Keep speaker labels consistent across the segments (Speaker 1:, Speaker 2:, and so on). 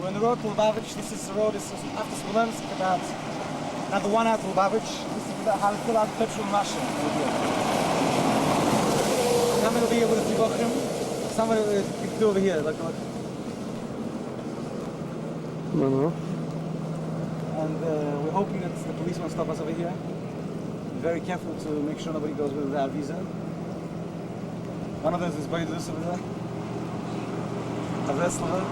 Speaker 1: We're on the road to Lubavitch. This is the road, this is after Smolensk, about now the one out to Lubavitch. This is how to fill out petrol in Russia. Somewhere over here with a few bochum. Somewhere we can do over here, like.
Speaker 2: No.
Speaker 1: And we're hoping that the police won't stop us over here. Be very careful to make sure nobody goes without visa. One of them is going to do this over there. A wrestler.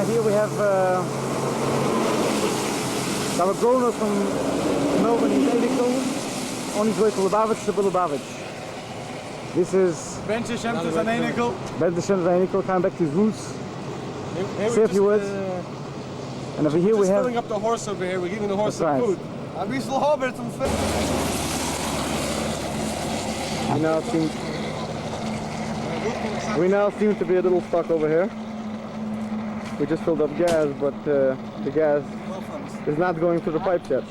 Speaker 1: Here we have our grown from Melbourne in vehicle on his way to Lubavitch. This is
Speaker 3: Ben Hashem to Zanenikl.
Speaker 2: Coming back to his roots. Say a few words. And over here we have
Speaker 3: filling up the horse over here. We're giving the horse some
Speaker 2: right.
Speaker 3: food.
Speaker 2: We now seem to be a little stuck over here. We just filled up gas, but the gas is not going through the pipes yet.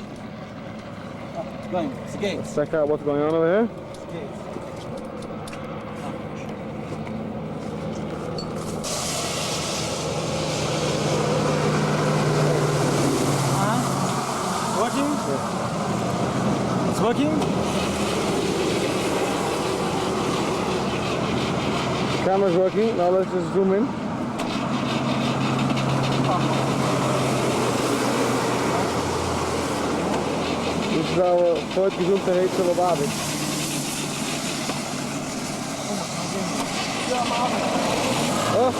Speaker 1: It's going. It's the gates.
Speaker 2: Let's check out what's going on over here.
Speaker 1: It's the gates. Working? Yeah. It's working?
Speaker 2: Camera's working. Now let's just zoom in. This is our fortgezoomte to Lubavitch. Oh!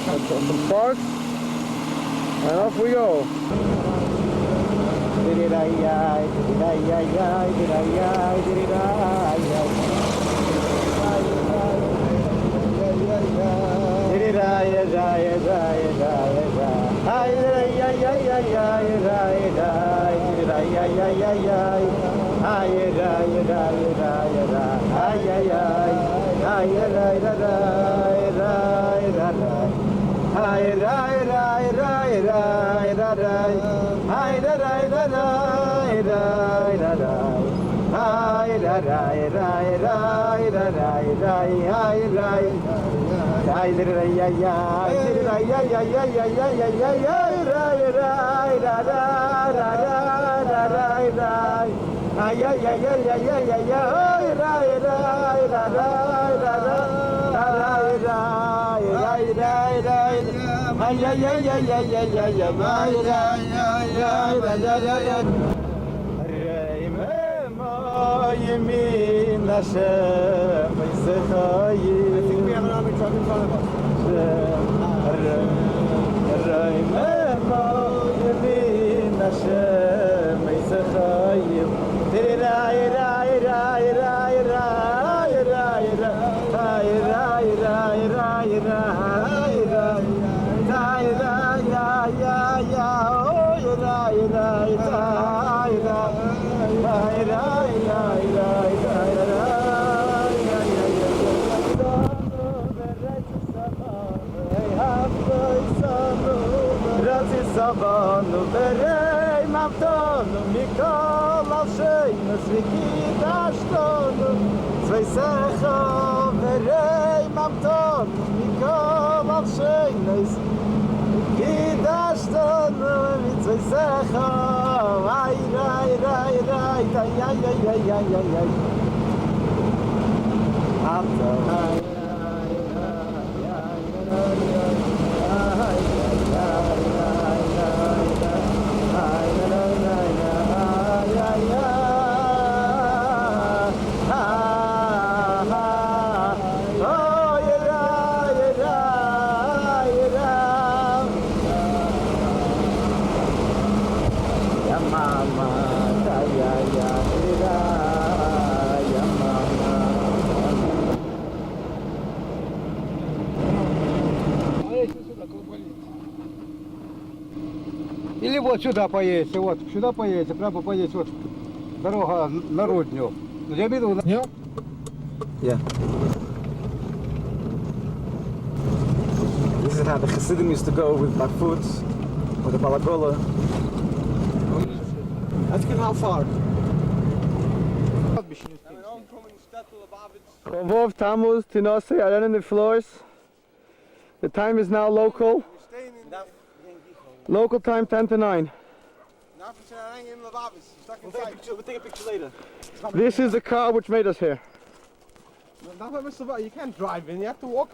Speaker 2: That's some sparks. And off we go.
Speaker 1: Yemin Hashem, I think we have an army truck in front of us. Yemin Hashem, Sabanu berei mavtonu mikol al sheinos vikidashtonu Tzveisecho berei mavtonu mikol al sheinos vikidashtonu Tzveisecho ay ray ray ray ay ay ay ay ay ay ay After
Speaker 4: Или вот сюда поедете, вот сюда поедете, прямо поедете, вот дорога на Рудню. Я беру.
Speaker 3: Yeah.
Speaker 1: Yeah. This is how the Hasidim used to go with food, with the balagola. Ask him how far.
Speaker 2: Chavov, Tammuz, Tinose, I ran in the floors. The time is now local. Local time 10 to 9.
Speaker 1: We'll take a picture later.
Speaker 2: This is the car which made us here.
Speaker 3: You can't drive in, you have to walk.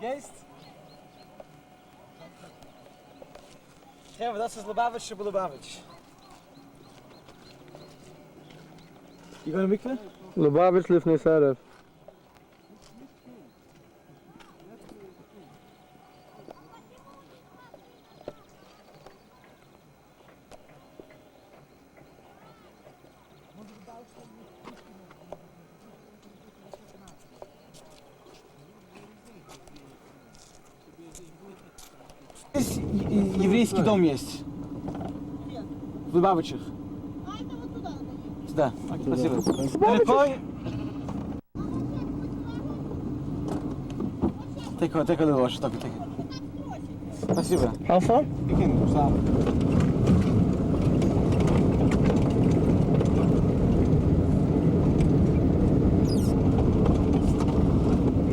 Speaker 1: Geest? Trevor, dat is Lubavitch, Lubavitch. You going to mikveh?
Speaker 2: Lubavitch Lifnei Sarev.
Speaker 1: Здесь еврейский дом есть. В Лубавичах. Да, спасибо. Далеко? Take a little wash, take it. Спасибо.
Speaker 2: How far?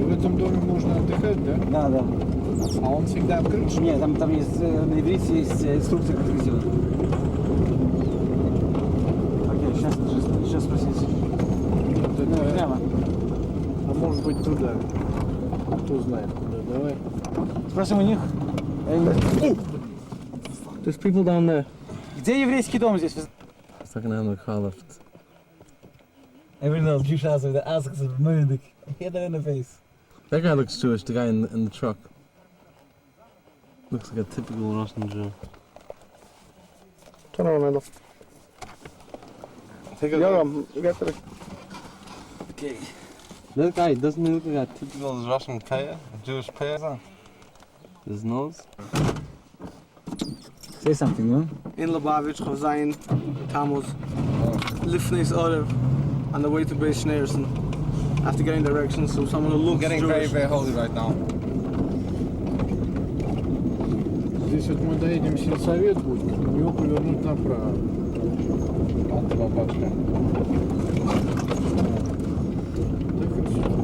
Speaker 4: В этом доме можно отдыхать, да?
Speaker 1: Да, да.
Speaker 4: А он всегда открыт?
Speaker 1: Нет, там есть, на иврите есть инструкция, как это сделать. Окей, сейчас спросите. Прямо.
Speaker 4: А может быть туда? Кто знает куда? Давай.
Speaker 1: Спросим у них.
Speaker 2: There's people down there.
Speaker 1: Где еврейский дом здесь?
Speaker 2: Second hand with car left.
Speaker 1: Everyone else, Jewish house with the asks of Murdoch. Hit that in the face.
Speaker 2: That guy looks Jewish, the guy in the truck. Looks like a typical Russian Jew. Turn around, Mendel. Yoram, get to the...
Speaker 1: Okay.
Speaker 3: That guy, doesn't he look like a typical Russian player? A Jewish player? His nose?
Speaker 1: Say something, no?
Speaker 2: In Lubavitch, Chazayin, Tammuz, Lifnei Sarev, on the way to Beis Schneerson. I have to get in directions, so someone who looks
Speaker 3: Getting
Speaker 2: Jewish.
Speaker 3: very, very holy right now.
Speaker 4: Здесь вот мы доедем в сельсовет будет, у него повернуть направо. От Лобачка. Так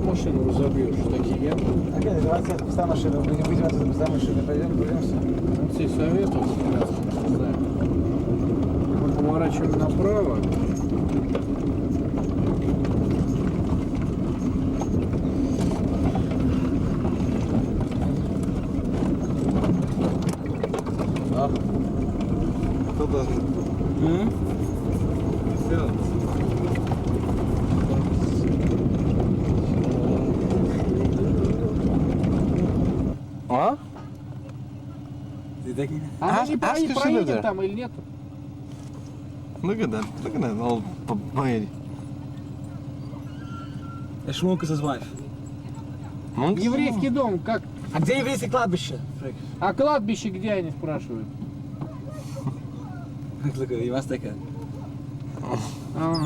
Speaker 4: машину разобьешь, такие ямы.
Speaker 1: Окей, давайте поставим машину. Будем отсюда поставим машину. Пойдем, пройдемся.
Speaker 4: Вот сельсовет, вот сейчас, не знаю. Мы поворачиваем направо.
Speaker 3: Кто должен? Сделать.
Speaker 2: А?
Speaker 1: Ты так...
Speaker 4: А мы не
Speaker 3: ask
Speaker 4: проедем
Speaker 3: there.
Speaker 4: там или нет?
Speaker 3: Look at that old lady.
Speaker 1: Shmuel is his wife.
Speaker 3: Monks?
Speaker 4: Еврейский дом, как?
Speaker 1: А где еврейское кладбище?
Speaker 4: А кладбище где, они спрашивают?
Speaker 1: Look at you, must take it.
Speaker 4: Ага.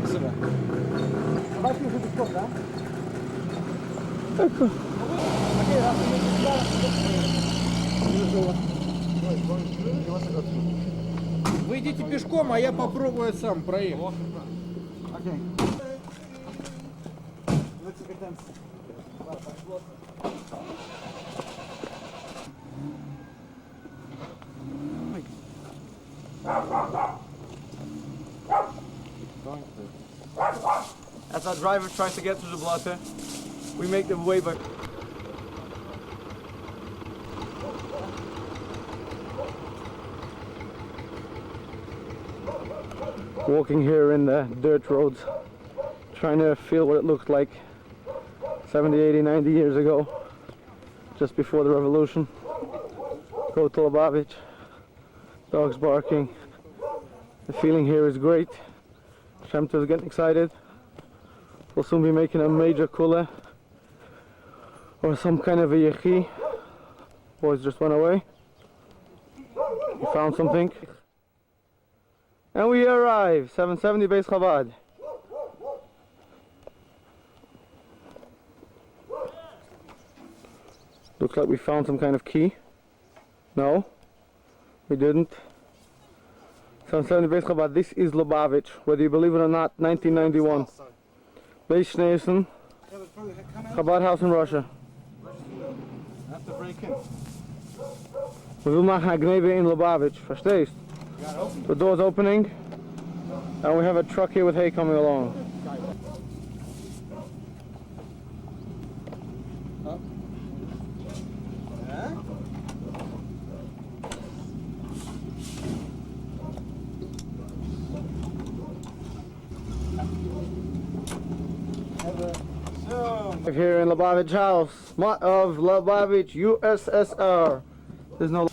Speaker 1: Спасибо. Давайте уже пешком, да?
Speaker 4: Вы идите пешком, а я попробую сам проехать.
Speaker 1: Окей. Let's get them.
Speaker 2: As our driver tries to get through the blotter, we make the way back. Walking here in the dirt roads, trying to feel what it looked like 70, 80, 90 years ago, just before the revolution. Go to Lubavitch, dogs barking. The feeling here is great. Shemta is getting excited. We'll soon be making a major kula or some kind of a yechi. Boys just went away. We found something. And we arrive, 770 Beis Chabad. Looks like we found some kind of key. No, we didn't. 770 Beis Chabad, this is Lubavitch, whether you believe it or not, 1991. Beis Schneerson, Chabad house in Russia.
Speaker 1: Have to break in.
Speaker 2: We will machen a Gneve in Lubavitch, verstehst? The door's opening, and we have a truck here with hay coming along. Here in Lubavitch house, of Lubavitch, USSR. There's no.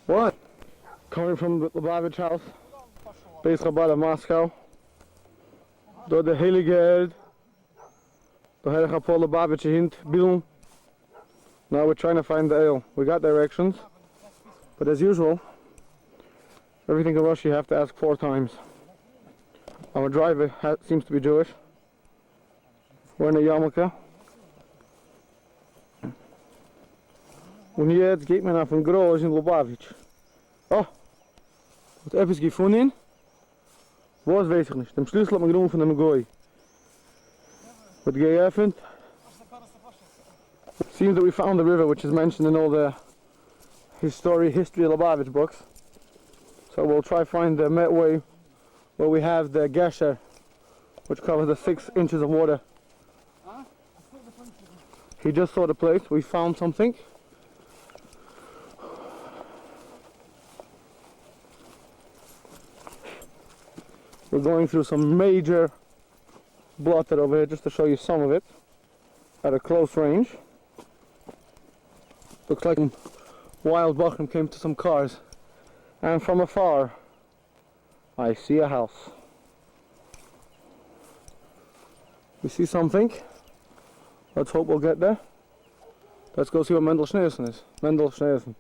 Speaker 2: What? Coming from the Lubavitch house, Beis Chabad of Moscow. Door de Heilige Erd. The Heilige Paul Lubavitch hint Bilum. Now we're trying to find the ale. We got directions, but as usual, everything in Russia you have to ask 4 times. Our driver seems to be Jewish. We're in a yarmulke. Und jetzt geht man auf den Groß in Lubavitch. Oh, hat etwas gefunden? Was weiß ich nicht. Den Schlüssel hat man genommen von dem Goy. Wird geöffnet. Seems that we found the river which is mentioned in all the history of Lubavitch books. So we'll try find the way where we have the gesher, which covers the 6 inches of water. He just saw the place. We found something. We're going through some major blotter over here just to show you some of it at a close range. Looks like wild Bachram came to some cars, and from afar I see a house. We see something. Let's hope we'll get there. Let's go see what Mendel Schneerson is. Mendel Schneerson.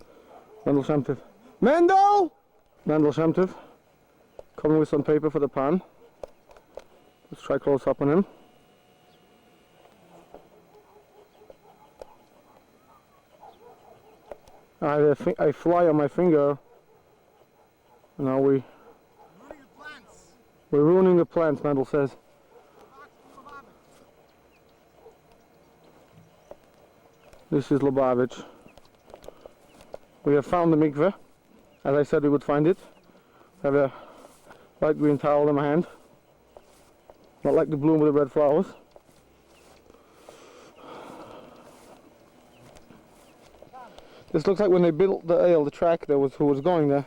Speaker 2: Mendel Shemtiv. Mendel! Mendel Shemtiv. Coming with some paper for the pan. Let's try close up on him. I have a fly on my finger. Now we're ruining the plants, Mendel says. This is Lubavitch. We have found the mikveh, as I said we would find it. I have a light green towel in my hand. Not like the bloom with the red flowers. This looks like when they built the ale, the track there was who was going there.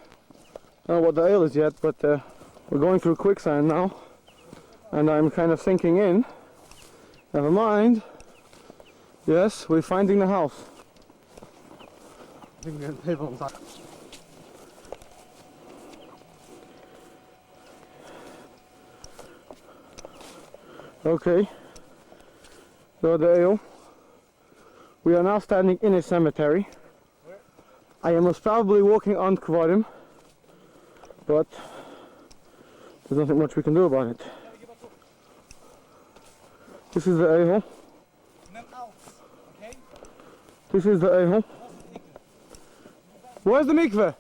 Speaker 2: I don't know what the ale is yet, but we're going through quicksand now, and I'm kind of sinking in. Never mind. Yes, we're finding the house. Okay. So the ale. We are now standing in a cemetery. I am most probably walking on Kvarim, but there's nothing much we can do about it. This is the ale. This is the ale. Where's the mikveh?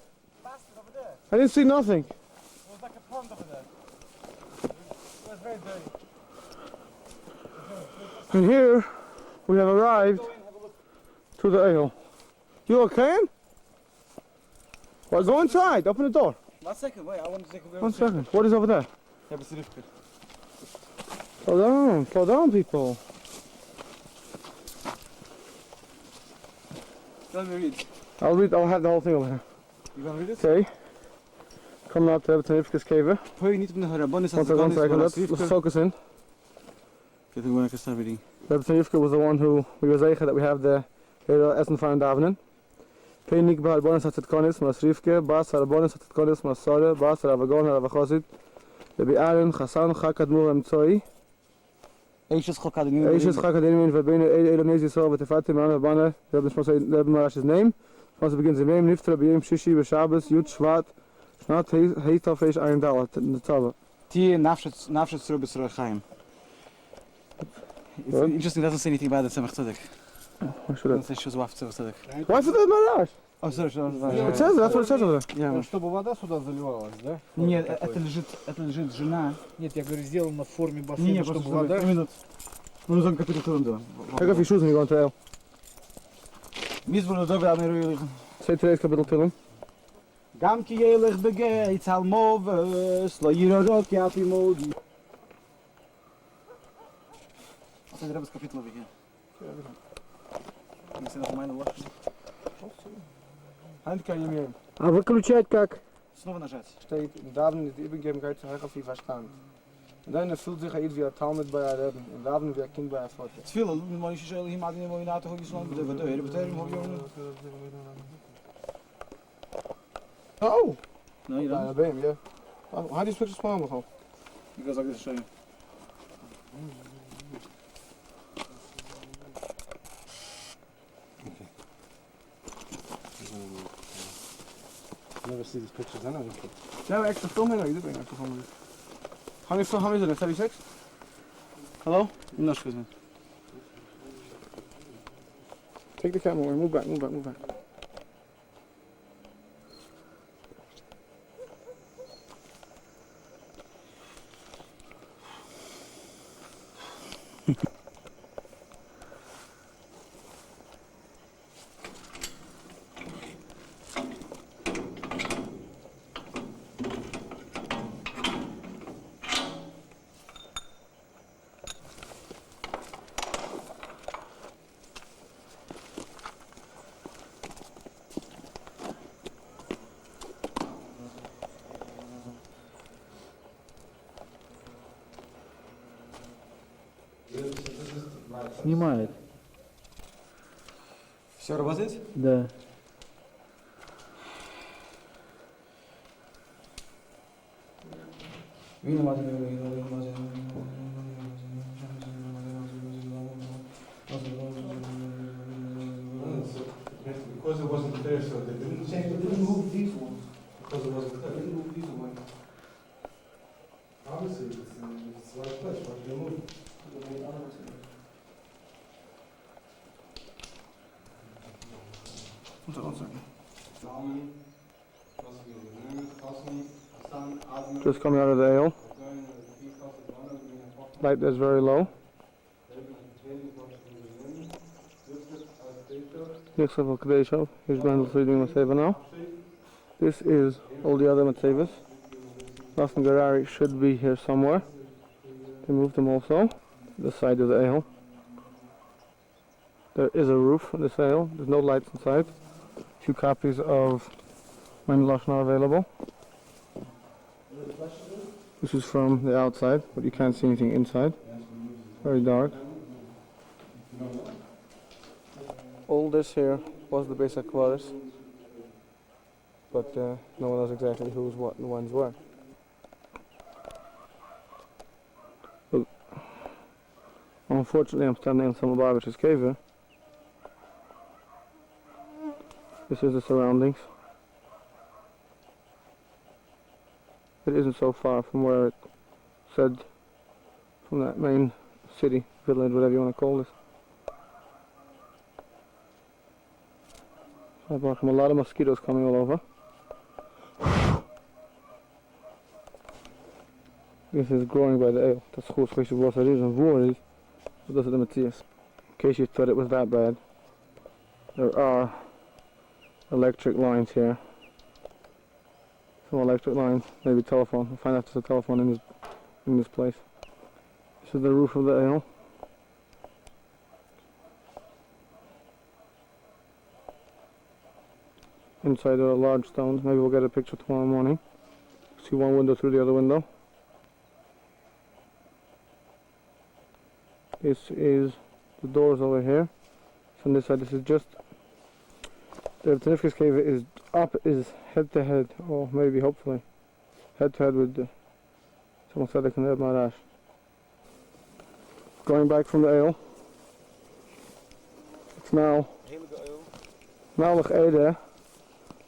Speaker 2: I didn't see nothing.
Speaker 1: It was like a pond over there. It was very dirty.
Speaker 2: And here we have arrived to the ale. You okay? Well, go inside. Open the door.
Speaker 1: 1 second, wait. I want to take a
Speaker 2: 1 second. What is over there?
Speaker 1: Yeah, but Rivka.
Speaker 2: Slow down, people.
Speaker 1: Let me read.
Speaker 2: I'll have the whole thing over here.
Speaker 1: You want to read it?
Speaker 2: Okay. Coming out to Rivka's cave.
Speaker 1: Hoi niet op de Rabbanis.
Speaker 2: 1 second. Let's focus in.
Speaker 1: I think we're going to start reading.
Speaker 2: Rivka was the one who we were saying that we have the Essen Fahren Davenen. König bei Rabbanis hat Konis, mas Rivka, Bas Rabbanis hat Konis, mas Sore, Bas Ravagon, Ravachosid, Lebi Aaron, Chassan, Chakad Mur Emtsoi.
Speaker 1: Eishes Chokadin.
Speaker 2: Eishes Chakadin in Verbene Elonesi so with the Fatim Anna Bana. They have the Marasch's name. Once it begins the name, Niftra Bim Shishi Beshabas Yud Shvat. Not Heitafresh Ein Dalat in the Tava.
Speaker 1: Ti Nafshet Tzurubis Rochaim. It's interesting, it doesn't say anything about the Tzemach Tzedek.
Speaker 2: Why should
Speaker 1: It doesn't say Shuzwaf Tzedek.
Speaker 2: Why should that Marash?
Speaker 1: Oh, sorry,
Speaker 2: It says that's what it says over there.
Speaker 1: Yeah.
Speaker 4: Чтобы вода сюда заливалась, да?
Speaker 1: Нет, это лежит жена.
Speaker 4: Нет, я говорю, сделано в форме
Speaker 1: Не,
Speaker 4: бассейна,
Speaker 1: просто
Speaker 4: чтобы вода...
Speaker 1: минут. Ну, за капитал турунда.
Speaker 2: Check if your shoes when you go into Ale.
Speaker 1: Мизбор добре амируй.
Speaker 2: Say today's capital Tillim.
Speaker 1: Gam ki yelig begeit halmoves, lo yirorok yafi modi. Wat zijn er het kapitel over hier? Ik zie nog mijn lach.
Speaker 2: Hand kan je meer. А выключать как?
Speaker 1: Снова нажать.
Speaker 2: Steht in Daven ist die Übergebenkeit zu Hechafi Verstand. Und dann fühlt sich wie ein Talmud bei einem Reben. In Daven wie ein Kind bei einem Vater.
Speaker 1: תפילה, מה שישאל אם עד נמו ינאתו יסלון בדבר בטרם הוביון.
Speaker 2: Oh!
Speaker 1: No, you
Speaker 2: Bij
Speaker 1: don't.
Speaker 2: een beam, ja. How do you switch the spawn begon?
Speaker 1: Because I can show you.
Speaker 3: Never see these pictures anyway.
Speaker 2: Ja, extra film in, you do bring extra film in. How many is it? 36?
Speaker 1: Hello? No, excuse me.
Speaker 2: Take the camera away, move back, move back, move back.
Speaker 4: Снимает.
Speaker 1: Все работает?
Speaker 4: Да.
Speaker 3: Because it wasn't clear, so they didn't change.
Speaker 1: They didn't move these ones.
Speaker 3: Because it wasn't clear.
Speaker 1: They didn't move these ones.
Speaker 3: Obviously, it's the right place. Why did they move it?
Speaker 2: Just coming out of the ale. Light is very low. Here's Bandel reading Matseva now. This is all the other Matsevas. Las and Garari should be here somewhere. They moved them also. The side of the ale. There is a roof on this ale. There's no lights inside. 2 copies of Mein Lashon are available. This is from the outside, but you can't see anything inside. Very dark. All this here was the basic quarters, but no one knows exactly whose what the ones were. But unfortunately, I'm standing in some Lubavitch's cave here. This is the surroundings. It isn't so far from where it said, from that main city, village, whatever you want to call this. I've got a lot of mosquitoes coming all over. This is growing by the ale. That's whole space of water is and war is. But those are the Matthias. In case you thought it was that bad, there are electric lines here. Some electric lines, maybe telephone. We'll find out if there's a telephone in this place. This is the roof of the ale. Inside there are large stones. Maybe we'll get a picture tomorrow morning. See one window through the other window. This is the doors over here. So on this side, this is just the Tanifka's cave is up, is head to head, or maybe hopefully head to head with the someone said they can have Marash. going back from the ale. It's now Malach Ede,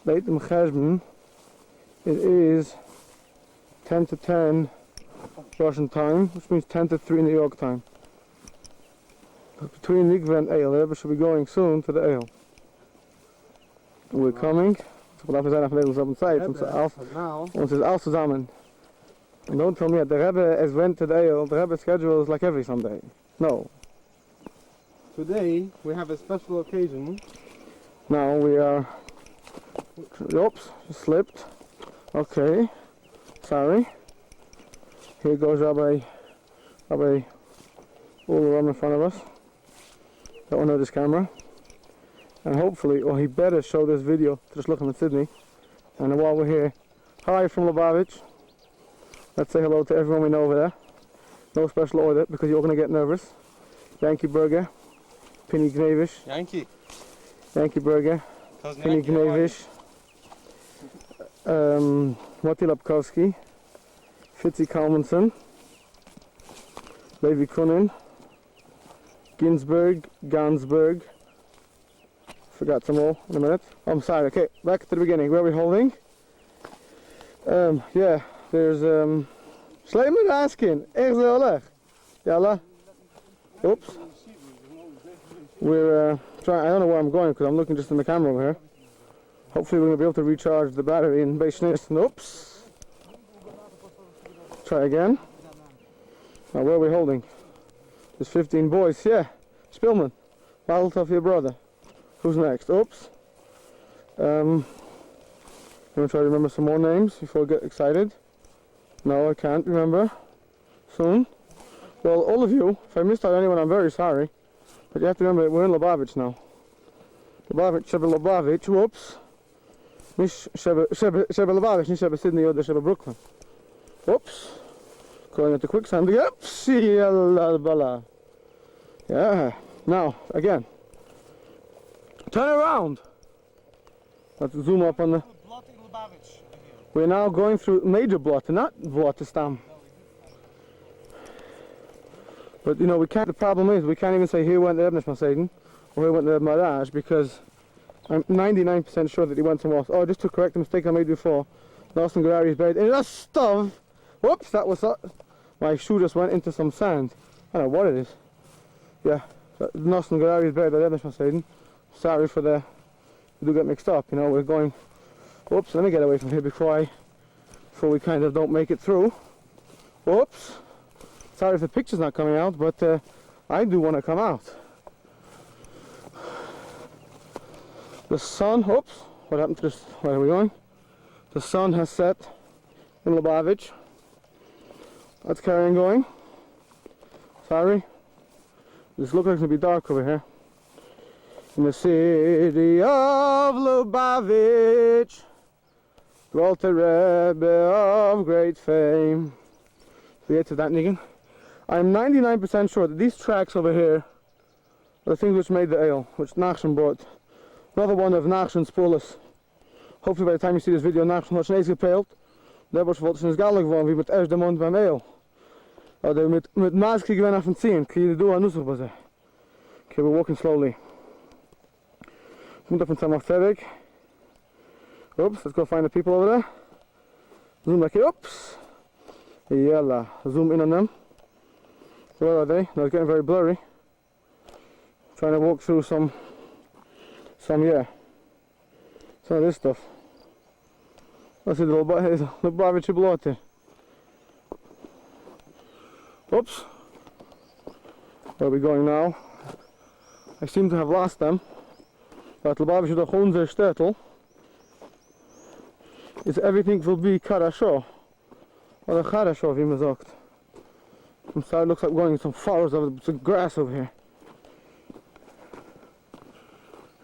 Speaker 2: late in Cheshbon. It is 10 to 10 Russian time, which means 10 to 3 New York time. But between Nikve and Ale, we should be going soon to the ale. We're coming. So we'll have to say on site. Uns ist alles zusammen. And don't tell me that the Rebbe has went to the ale. The Rebbe's schedule is like every Sunday. No.
Speaker 3: Today we have a special occasion.
Speaker 2: Now we are. Oops, slipped. Okay. Sorry. Here goes Rabbi Ulram in front of us. Don't know this camera. And hopefully, or he better show this video to the Shluchim in Sydney. And while we're here, hi from Lubavitch. Let's say hello to everyone we know over there. No special order because you're going to get nervous. Yankee Burger, Penny Gnavish.
Speaker 3: Yankee.
Speaker 2: Yankee Burger, Penny Gnavish. Moti Lapkowski, Fitzy Kalmanson, Levi Kunin, Ginsberg, Gansberg. Forgot some more in a minute. I'm sorry. Okay, back to the beginning. Where are we holding? Yeah, there's Shleiman asking. Yalla. Oops. We're trying. I don't know where I'm going because I'm looking just in the camera over here. Hopefully we're gonna be able to recharge the battery in Beishnis. Oops. Try again. Now where are we holding? There's 15 boys. Yeah. Spillman. Mazel tov for your brother. Who's next? Oops. I'm gonna try to remember some more names before I get excited. No, I can't remember. Soon. Well, all of you, if I missed out anyone, I'm very sorry. But you have to remember we're in Lubavitch now. Lubavitch, Shebe Lubavitch. Whoops. Nicht Shebe Lubavitch, nicht Shebe Sydney or Shebe Brooklyn. Whoops. Going into quicksand. Oops. Yeah. Now, again. Turn around! Let's zoom up on the... We're now going through major blot, not Blotistam. But you know, we can't, the problem is, we can't even say here went the Ebnish Maseidin, or here went the Maraj, because I'm 99% sure that he went somewhere else. Oh, just to correct the mistake I made before, Nelson Garari is buried in a stove! Whoops, that was... my shoe just went into some sand. I don't know what it is. Yeah, Nelson Garari is buried by the Ebnish Maseidin. Sorry for the, we do get mixed up, you know, we're going, whoops, let me get away from here before we kind of don't make it through. Whoops, sorry if the picture's not coming out, but I do want to come out. The sun, whoops, what happened to this, where are we going? The sun has set in Lubavitch. Let's carry on going. Sorry, this looks like it's going to be dark over here. In the city of Lubavitch dwelt a Rebbe of great fame. So yeah, to that niggin. I'm 99% sure that these tracks over here are the things which made the ale, which Nachshon brought. Another one of Nachshon's Pulis. Hopefully by the time you see this video, Nachshon hat schon eens gepeelt. Der was wollte schon galig geworden, wie mit erst dem Mond beim ale. Oder mit Maske gewinnen auf den Ziehen. Kriege du an Nussach bei sich. Okay, we're walking slowly. Up in Tammuz. Oops, let's go find the people over there. Zoom back here. Oops. Yalla. Zoom in on them. Where are they? They're getting very blurry. Trying to walk through some of this stuff. Let's see the Lubavitch blote. Oops. Where are we going now? I seem to have lost them. But Lubavitch doch unser Städtel is everything will be Karasho. Or Karasho, wie man sagt. From side looks like going some flowers over some grass over here.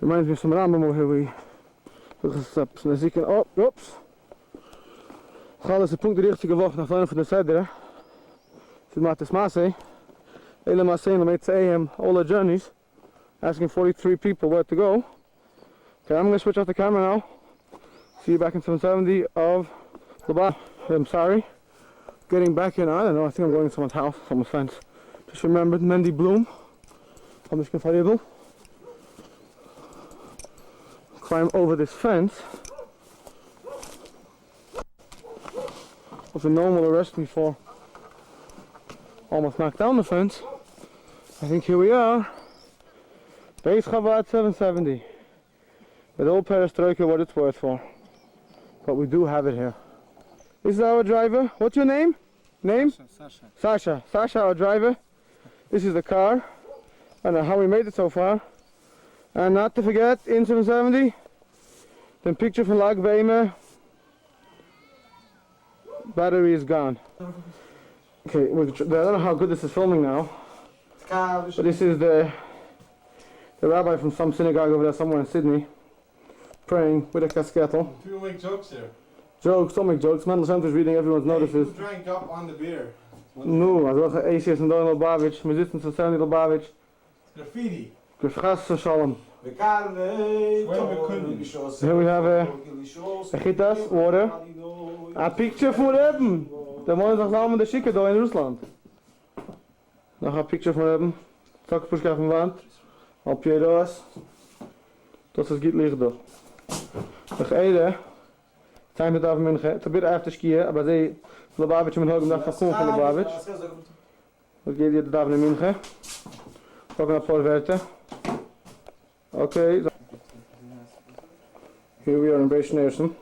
Speaker 2: Reminds me of some Rambam over here. We oh, oops. Gaan is de punt de richtige weg naar van de Sedre. Zit maar te smaken. Helemaal zijn om te AM all the journeys. Asking 43 people where to go. Okay, I'm going to switch off the camera now. See you back in 770 of Lubavitch. I'm sorry. Getting back in, I don't know, I think I'm going to someone's house, someone's fence. Just remembered Mendy Bloom. I'm just gonna climb over this fence. If no one will arrest me for almost knocked down the fence, I think here we are. Base Chabad 770. With old perestroika, what it's worth for. But we do have it here. This is our driver. What's your name? Name?
Speaker 1: Sasha.
Speaker 2: Sasha. Sasha, our driver. This is the car. I don't know how we made it so far. And not to forget, in 770, the picture from Lag Beimer. Battery is gone. Okay, I don't know how good this is filming now. But this is the rabbi from some synagogue over there somewhere in Sydney, praying with a casquettel.
Speaker 3: People make jokes here.
Speaker 2: Jokes, don't make jokes. Mendel Center is reading everyone's notices.
Speaker 3: Who drank up on the beer?
Speaker 2: No, als was ACS en Donald Lubavitch, we zitten in 70 Lubavitch.
Speaker 3: Graffiti.
Speaker 2: Gefras Shalom. Here we have a Gitas, water. A picture for them. The one is samen de Schicke in Rusland. Nog een picture van hem. Zakkenpoeska van wand. Op je doos. Dat is goed licht door. Nog één. Zijn we daar minge. Te bidden even skiën, maar ze Lubavitch met hoog dag van van Lubavitch. Dat geht je daar in minge. Ook naar Porverte. Okay. Here we are in Beis Neersen.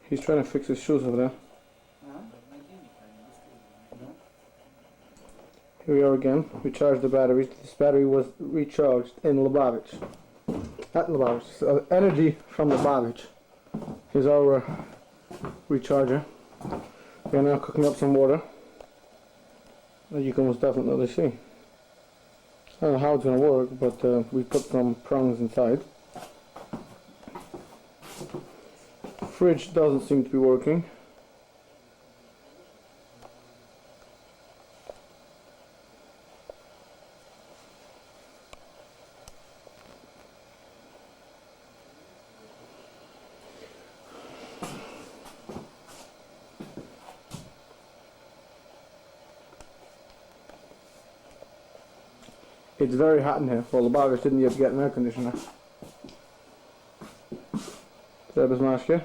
Speaker 2: He's trying to fix his shoes over there. Here we are again. We charged the batteries. This battery was recharged in Lubavitch. Not Lubavitch. So energy from Lubavitch is our recharger. We are now cooking up some water. As you can most definitely see. I don't know how it's going to work, but we put some prongs inside. Fridge doesn't seem to be working. It's very hot in here. Well, the Lubavitch didn't yet get an air conditioner. Rebbe's masker.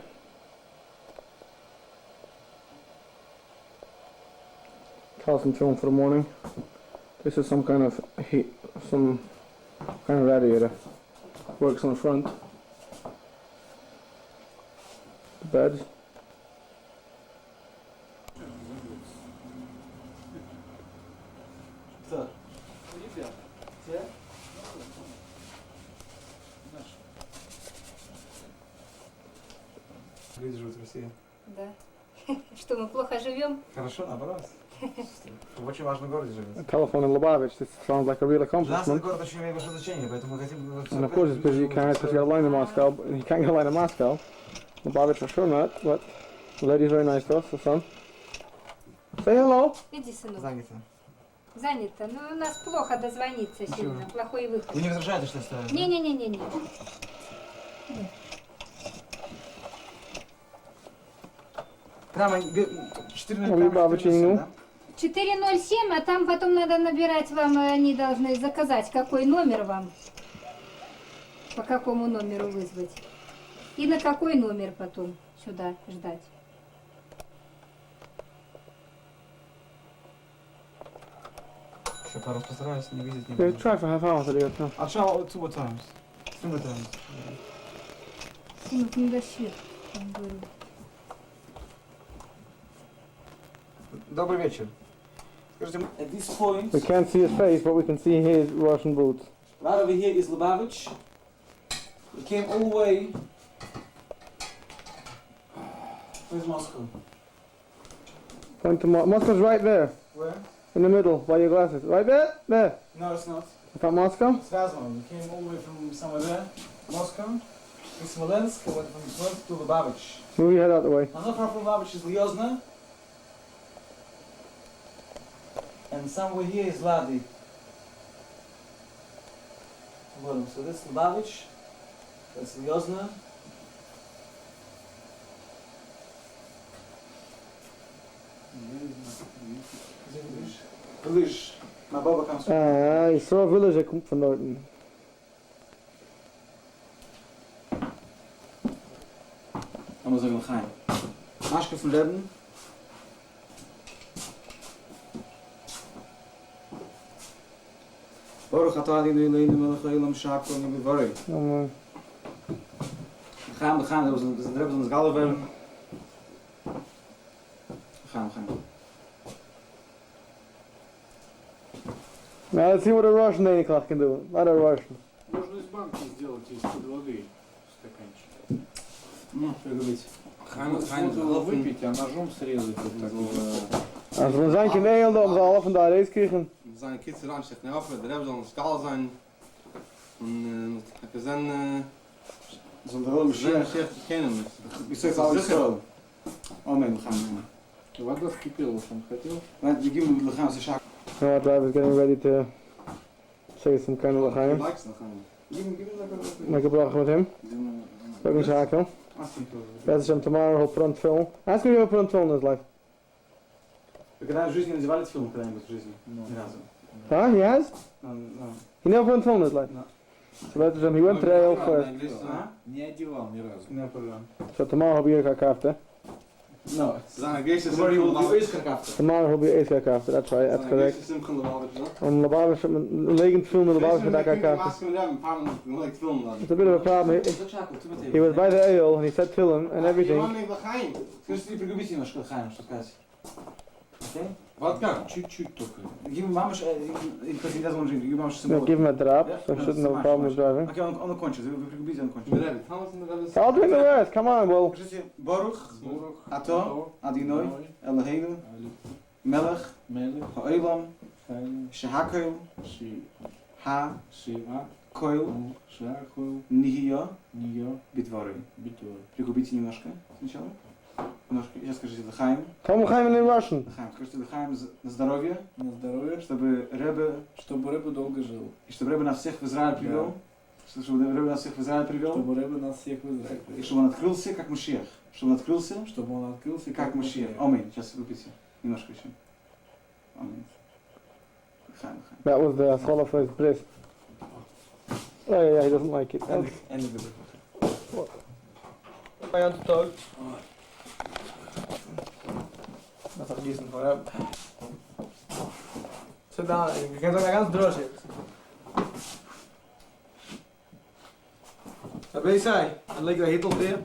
Speaker 2: Calcium film for the morning. This is some kind of heat, some kind of radiator. Works on the front. The beds.
Speaker 1: Люди живут в России.
Speaker 5: Да. Что, мы плохо живем?
Speaker 1: Хорошо, наоборот. В очень важном городе живет.
Speaker 2: A telephone in Lubavitch. This sounds like a real
Speaker 1: Для нас этот
Speaker 2: accomplishment.
Speaker 1: город очень имеет большое значение, поэтому мы хотим...
Speaker 2: And of course, it's because you can't, because you got a line in Moscow. You can't get a line in Moscow. Lubavitch for sure not, but the lady's very nice to us, the son. Say hello.
Speaker 5: Иди, сынок.
Speaker 1: Занято.
Speaker 5: Занято. Ну, у нас плохо дозвониться сильно. Плохой выход.
Speaker 1: Вы не возражаете, что я ставлю?
Speaker 5: Не-не-не-не-не.
Speaker 1: Прямо 4
Speaker 2: Ой, бабочки, ну.
Speaker 1: да?
Speaker 5: 407, а там потом надо набирать вам, они должны заказать, какой номер вам, по какому номеру вызвать. И на какой номер потом сюда ждать.
Speaker 1: Еще пару раз постараюсь не видеть
Speaker 2: Okay,
Speaker 1: никого.
Speaker 2: try for half hour today. No.
Speaker 1: I'll try 2 more times. 3 more times.
Speaker 5: Сынок, не до свет, там говорю.
Speaker 1: Добрый вечер. Скажите, at this point,
Speaker 2: We can't see his face, but we can see his Russian boots.
Speaker 1: right over here is Lubavitch. We came all the way. Where's Moscow?
Speaker 2: Point to Moscow's right there,
Speaker 1: Where?
Speaker 2: in the middle, by your glasses. Right there? There.
Speaker 1: No, it's not.
Speaker 2: Is that Moscow?
Speaker 1: It's Vazman. We came all the way from somewhere there. Moscow. In Smolensk, went from Smolensk to Lubavitch.
Speaker 2: Move your head out the way.
Speaker 1: Another part from Lubavitch is Lyozna. And somewhere here is Ladi. Well, so this is Lubavitch. That's Lyozna. Is it English? Village. Maar Baba kan zo.
Speaker 2: Israel Village komt van dort.
Speaker 1: Allemaal zeggen we gaan. Masker van Lebben. Baruch atah Adonai Eloheinu melech haolam she'hakol na'eh b'dvarei. We gaan, er hebben ze ons galven. We gaan.
Speaker 2: Now let's see what a Russian 8 o'clock can do. Not a Russian.
Speaker 4: Можно из банки сделать из-под воды стаканчик.
Speaker 1: Пригубить.
Speaker 4: Воду выпить, а ножом срезать вот так вот.
Speaker 2: Als we een zankje neelden om ze half en daar eens krijgen.
Speaker 3: Zijn kids ranch zegt, nou, er hebben ze al een skaal zijn. En ik zijn
Speaker 1: Zonder helemaal
Speaker 3: Mashiach
Speaker 1: Mashiach.
Speaker 3: kennen.
Speaker 1: Ik zeg al zo. Amen, we gaan.
Speaker 4: Вода вскипела, что он хотел.
Speaker 1: Maar we geven de gaan ze schaak.
Speaker 2: Now our driver's getting ready to say some kind of
Speaker 3: Hij
Speaker 2: l'chaim.
Speaker 3: likes dan gaan.
Speaker 2: Make a bracha with him. Look in Shakel. That's him tomorrow, he'll put on film. Ask me if he'll put on film in his life.
Speaker 1: We kunnen жизни называли фильм, когда нибудь в жизни. Ни разу.
Speaker 2: Huh? He has?
Speaker 1: No.
Speaker 2: He never put on film in his life.
Speaker 1: No.
Speaker 2: So that's him. He went to the AO first.
Speaker 4: Не одевал ни разу.
Speaker 1: No problem.
Speaker 2: So tomorrow he'll be here after.
Speaker 1: No.
Speaker 3: Zijn geesten
Speaker 1: Tomorrow you will be eerst after.
Speaker 2: Tomorrow he'll be Eisgak after. That's right. That's correct.
Speaker 3: Sim kan de Lubavitch.
Speaker 2: On Lubavitch, legend film in Lubavitch with that guy after. It's a bit of a problem. He was by the AO and he said to him and everything.
Speaker 1: Скажите, ты пригубите немножко лохаем, что сказать. Окей?
Speaker 3: Wat kan?
Speaker 4: Чуть-чуть только.
Speaker 1: Give me mama's, because he doesn't want to drink, give mama's some
Speaker 2: Yeah,
Speaker 1: water.
Speaker 2: give him a drop,
Speaker 1: Yeah,
Speaker 2: so he
Speaker 1: no,
Speaker 2: shouldn't have a
Speaker 1: smash,
Speaker 2: problem with
Speaker 1: smash.
Speaker 2: driving.
Speaker 1: Oké, on the conches, we prigubite on the
Speaker 3: Met
Speaker 1: conches.
Speaker 3: Rabbit. Gaan we het in de Rabbit?
Speaker 2: I'll drink the rest. Come on, Will.
Speaker 1: Скажите, Baruch, Ato, Adonai, Eloheinu, Melech,
Speaker 4: Мелех,
Speaker 1: Haolam,
Speaker 4: Хайль,
Speaker 1: Shehakel,
Speaker 4: Ши,
Speaker 1: Ha,
Speaker 4: Шиа,
Speaker 1: Koil,
Speaker 4: Шаху,
Speaker 1: Nihia,
Speaker 4: Нио,
Speaker 1: Битворы.
Speaker 4: Битор.
Speaker 1: Пригубите немножко сначала. Немножко. Сейчас скажите лохаем.
Speaker 2: Come l'chaim in Russian.
Speaker 1: Лохаем. Скажите лохаем на здоровье,
Speaker 4: На здоровье,
Speaker 1: чтобы Ребе,
Speaker 4: чтобы рыба долго жил.
Speaker 1: и чтобы Ребе нас всех в Израиль привел. Чтобы Ребе нас всех в Израиль привел.
Speaker 4: Чтобы рыба нас всех в Израиль
Speaker 1: И
Speaker 4: привел.
Speaker 1: чтобы он открылся, как Машиах. Чтобы он открылся,
Speaker 4: Чтобы он открылся
Speaker 1: как Машиах. Аминь. Сейчас выпейте. Немножко еще. Аминь. Лохаем, лохаем.
Speaker 2: That was the scholar for his breast. Oh yeah, he doesn't like it.
Speaker 1: En de Bibel.
Speaker 2: Bij aan de touw.
Speaker 1: Dat gaat gießen voor hem. Sit down. Je kan zo ganz droog zitten. Dat ben je zei. En leek daar hittel weer.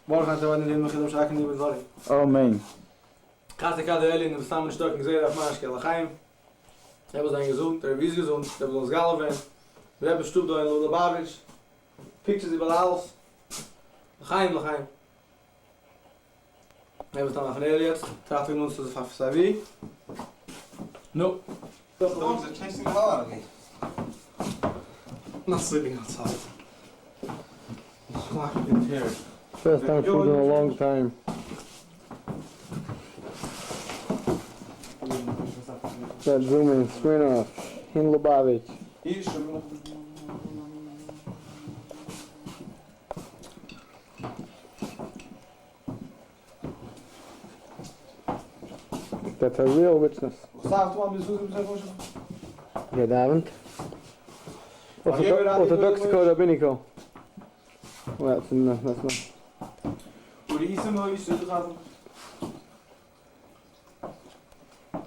Speaker 1: Morgen gaan we in de zaken niet met worry.
Speaker 2: Amen.
Speaker 1: Gaat ik de hele in de staan stuk en zei dat maar schelen gaan. We hebben dan gezond, de revisie gezond, we hebben ons galven. We hebben stoep door in Lubavitch. Pictures die alles. We gaan. We hebben het dan van Eliot. Tracht we ons tot de Favi. No.
Speaker 3: Don't ze chasing the hell out of me. Not sleeping outside. It's fucking tired.
Speaker 2: First time food in a long time. That zoom in, Smirnoff, in Lubavitch.
Speaker 1: Hier is hem.
Speaker 2: That's a real richness.
Speaker 1: Staat toe aan de zoeken zijn voor ze.
Speaker 2: Goedenavond. Orthodox code rabbinical. Well, that's not.
Speaker 1: Voor de Easter mooi is het gaat.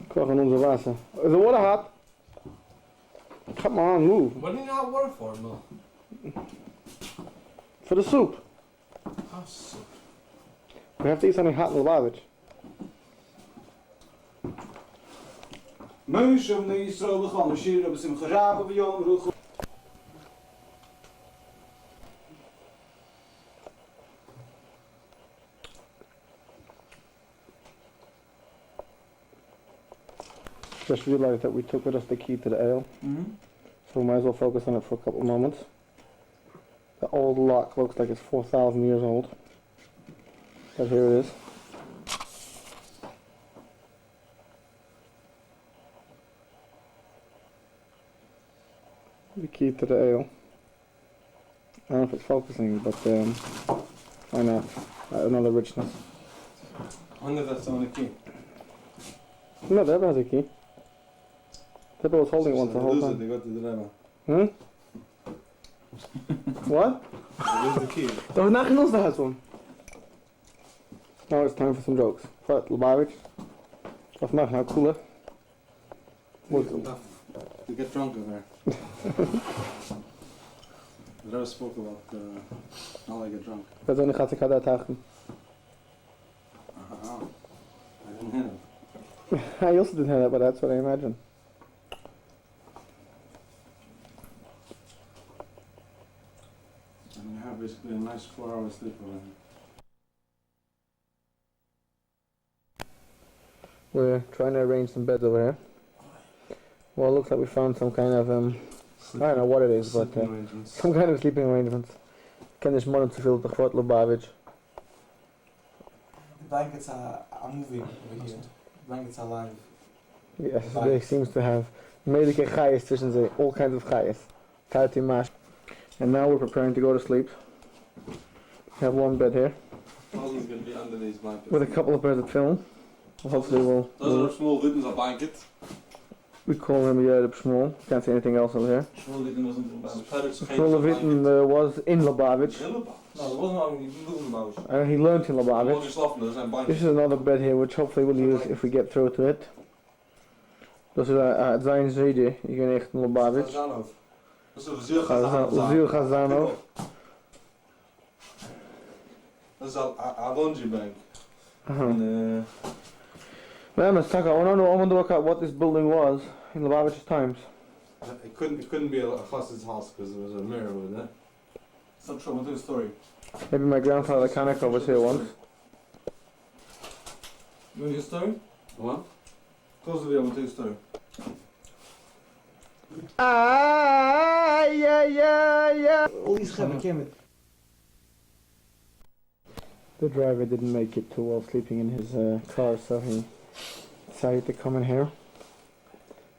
Speaker 2: Kochen onze wasser. Is the water hot? Come on, move.
Speaker 3: What do you not work for, Mo?
Speaker 2: For the soup.
Speaker 3: Oh, so.
Speaker 2: We have to eat something hot in Lubavitch.
Speaker 1: Meus om de Israël begonnen, Shir op zijn gerapen bij Jom Roeg.
Speaker 2: Just realized that we took with us the key to the ale, so we might as well focus on it for a couple of moments. The old lock looks like it's 4,000 years old. But here it is. The key to the ale. I don't know if it's focusing, but why not? Another richness.
Speaker 3: Under that's on the key.
Speaker 2: No, that has a key. That was holding it once the whole time.
Speaker 3: They got the driver.
Speaker 2: Hmm? What?
Speaker 3: Where's the key?
Speaker 2: There was nothing else that has one. Now it's time for some jokes. What, Lubavitch? Of mag nou cooler.
Speaker 3: To get drunk in there. The driver spoke about how I get drunk.
Speaker 2: Dat only gaat ik uit hagen.
Speaker 3: I didn't hear it.
Speaker 2: I also didn't hear that, but that's what I imagine.
Speaker 3: And you have basically a nice 4-hour sleep already.
Speaker 2: We're trying to arrange some beds over here. Well, it looks like we found some kind of, I don't know what it is, but
Speaker 3: Sleeping arrangements.
Speaker 2: some kind of sleeping arrangements. Ken is morgen te veel te groot Lubavitch.
Speaker 1: The blankets are moving over here. Blankets are live.
Speaker 2: Yes, they seems to have made a gaius tussen ze, all kinds of gaius. Kaartje mash. And now we're preparing to go to sleep. We have one bed here
Speaker 3: Frozen's gonna be under these blankets.
Speaker 2: with a couple of beds of film. Hopefully
Speaker 3: Those are small ribbons of blanket.
Speaker 2: we call him the Small. Can't see anything else over here.
Speaker 1: Schwolden was in Lubavitch.
Speaker 2: Smolevitten was in Lubavitch.
Speaker 1: No, dat was nou niet in Lubavitch.
Speaker 2: He learned in Lubavitch. This is another bed here which hopefully we'll use if we get through to it. Dus zijn zeden, je gaat echt in Lubavitch.
Speaker 3: Gazanov. Dat is een
Speaker 2: Zil Gazanov.
Speaker 3: Dat is al Alonji Bank.
Speaker 2: Man, let's talk. I want to look at what this building was in Lubavitch's times.
Speaker 3: It couldn't be a Chassid's house because there was a mirror with it.
Speaker 1: It's not true, I'll do a story.
Speaker 2: Maybe my grandfather Kaneko was here once.
Speaker 1: You want to hear a story?
Speaker 3: What?
Speaker 1: Close the video, I'm going to tell you a story.
Speaker 2: Yeah.
Speaker 1: All these geffen came.
Speaker 2: The driver didn't make it too well sleeping in his car, so he decided to come in here.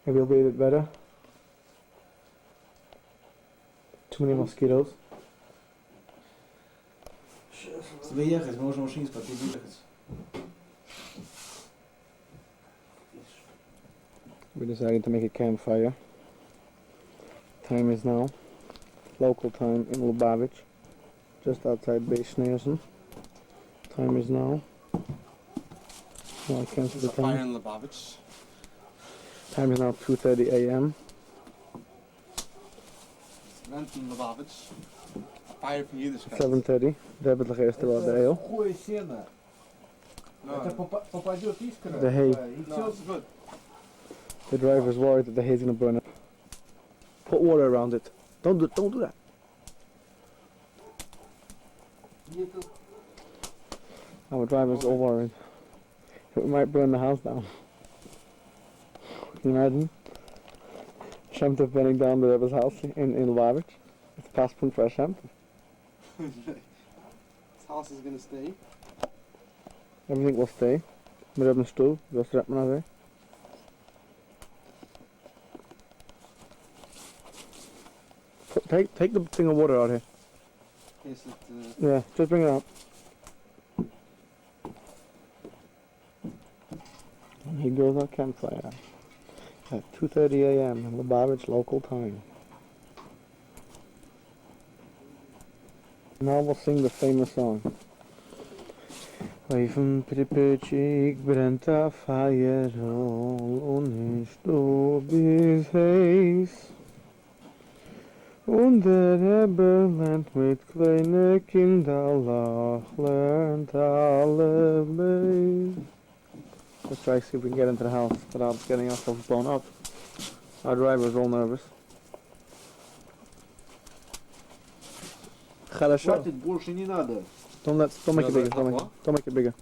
Speaker 2: Maybe it'll be a bit better. Too many mosquitoes.
Speaker 1: It's weer ergens, maar zo'n machine staat hier ergens.
Speaker 2: We decided to make a campfire. Time is now local time in Lubavitch, just outside Beis Sneerson. Time is now. Well, I can't see the
Speaker 3: Fire
Speaker 2: time.
Speaker 3: in Lubavitch.
Speaker 2: Time is now 2:30 a.m.
Speaker 3: Rent in Lubavitch. Fire from Yiddishkeit.
Speaker 2: 7:30. Daar hebben we het eerste wel de eel.
Speaker 4: Сухое сено.
Speaker 3: No,
Speaker 4: Это попадет искра.
Speaker 2: The hay.
Speaker 4: И
Speaker 3: no,
Speaker 4: всё.
Speaker 3: it's good.
Speaker 2: The driver's worried that the hay's gonna burn up. Put water around it. Don't do that. Our driver's all worried. We might burn the house down. Can you imagine? Shemtov burning down the Rebbe's house in Lubavitch. It's past point for Shemtov.
Speaker 3: This house is gonna stay.
Speaker 2: Everything will stay. Met op een stoel, zoals de man zei. Take the thing of water out here.
Speaker 3: Is it?
Speaker 2: Yeah, just bring it out. And here goes our campfire at 2:30 a.m. in Lubavitch local time. Now we'll sing the famous song. Reifen Pripyatchik brennt a fire und nicht du bist heiß. Und der Rebbe lernt mit kleine Kinder lernt alle Beis. Let's try to see if we can get into the house without getting ourselves blown up. Our driver's all nervous.
Speaker 4: Хватит, больше не надо.
Speaker 2: Don't make it bigger.
Speaker 3: What?
Speaker 2: Don't make it bigger.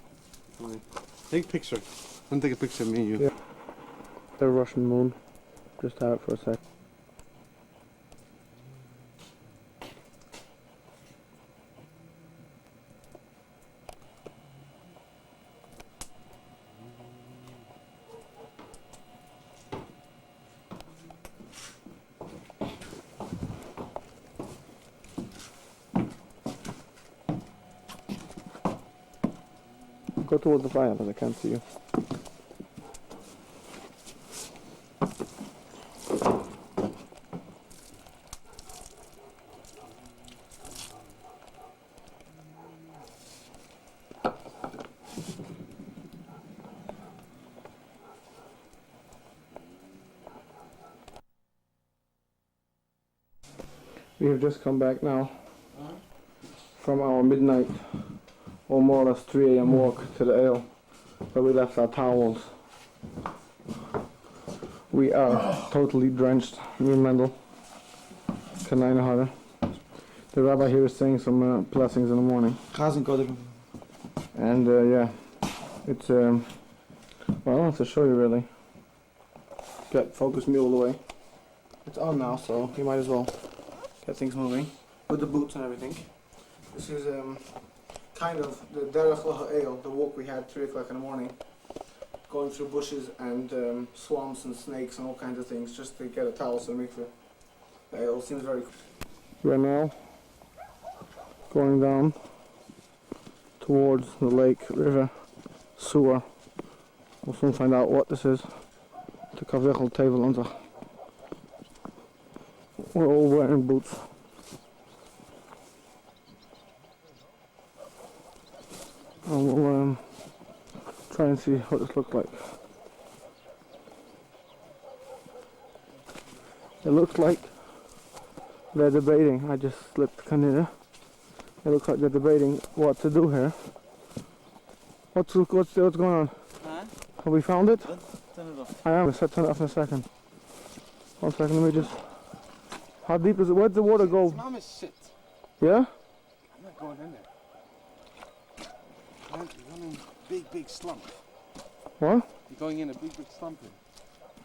Speaker 3: Take a picture. Then take a picture of me and you.
Speaker 2: Yeah. The Russian moon. Just have it for a sec. Go towards the fire, but I can't see you. We have just come back now from our midnight, or more or less 3 a.m. walk to the ale, where we left our towels. We are totally drenched, me and Mendel. The rabbi here is saying some blessings in the morning. And yeah, it's well, I have to show you really. Get focus me all the way. It's on now, so you might as well get things moving with the boots and everything. This is kind of the Derech Lacha Ale, the walk we had 3 o'clock in the morning, going through bushes and swamps and snakes and all kinds of things just to get a towel to the mikveh. The ale seems very cool. We're now going down towards the lake, river, sewer. We'll soon find out what this is. The Kavechel table on the. We're all wearing boots. And we'll try and see what this looks like. It looks like they're debating. I just slipped Kanina. It looks like they're debating what to do here. What's going on?
Speaker 1: Huh?
Speaker 2: Have we found it?
Speaker 1: Turn it off.
Speaker 2: I am. I'll turn it off in a second. 1 second, let me just. How deep is it? Where'd the water go?
Speaker 3: It's mama's shit.
Speaker 2: Yeah?
Speaker 3: I'm not going in there. You're running big slump.
Speaker 2: What?
Speaker 3: You're going in a big slump.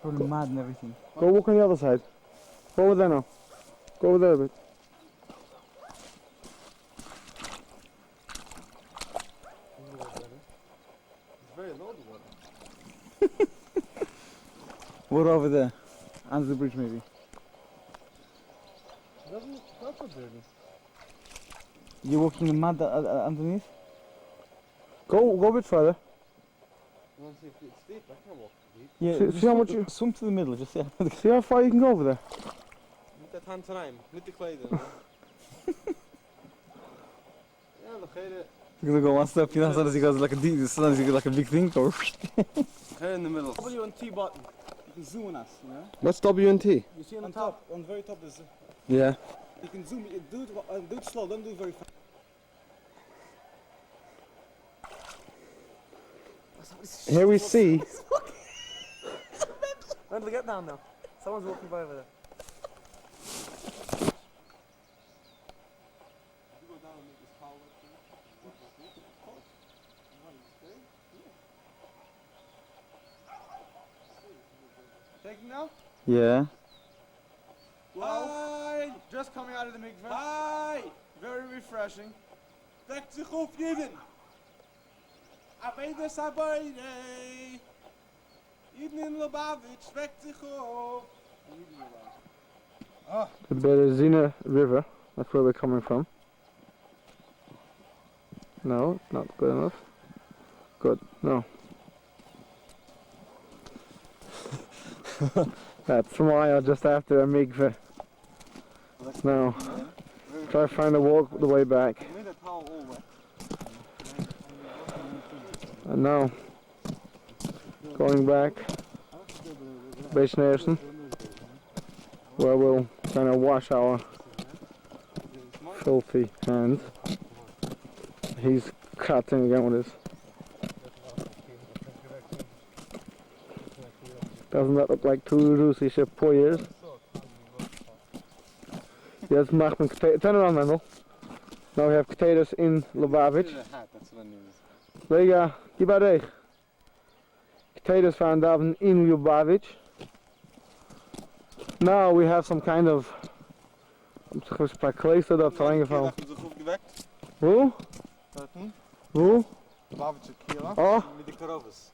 Speaker 1: Probably mad and everything.
Speaker 2: Go walk on the other side. Go over there now. Go over there a bit.
Speaker 3: It's very low, the water.
Speaker 1: Water over there. Under the bridge maybe.
Speaker 3: It doesn't look so dirty.
Speaker 1: You're walking in mud underneath?
Speaker 2: Go a bit further.
Speaker 3: You want to see if it's deep? I can't walk deep.
Speaker 1: Yeah,
Speaker 2: See
Speaker 1: just
Speaker 2: how much you-
Speaker 1: swim to the middle, just yeah.
Speaker 2: See how far you can go over there?
Speaker 3: Met dat hand rein, met de kleding. Ja, dan ga je
Speaker 1: You're gonna go one step, you know, so that he goes like a deep, sometimes you get like a big thing, or
Speaker 3: in the middle.
Speaker 1: W and T button. You can zoom on us, you know?
Speaker 3: What's W&T?
Speaker 1: You see on top, on the very top, there's.
Speaker 3: Yeah.
Speaker 1: You can zoom. Do it slow. Don't do it very fast.
Speaker 2: Here we see.
Speaker 1: Wendell, get down now. Someone's walking by over there. Taking now?
Speaker 2: Yeah.
Speaker 1: Hi! Just coming out of the mikveh. Hi! Very refreshing. Weckt zich op, jeden! Arbeiders arbeiden! Jeden in Lubavitch, weckt zich op!
Speaker 2: The Berezina River. That's where we're coming from. No, not good enough. Good. No. That's Maya just after a mikveh. Now, try to find the way back. And now, going back, Beis Neersen, where we'll kind of wash our filthy hands. He's cutting again with his. Doesn't that look like two Russische poyers? Yes, macht man turn around, Mendel. Now we have potatoes in Lubavitch.
Speaker 3: That's what I needed.
Speaker 2: Lega, die bij reeg. Potatoes found out in Lubavitch. Now we have some kind of. Bij Kleester dat er ingevallen. Hoe? Hoe?
Speaker 3: Lubavitch kilo.
Speaker 2: Oh,
Speaker 3: Met die karovas.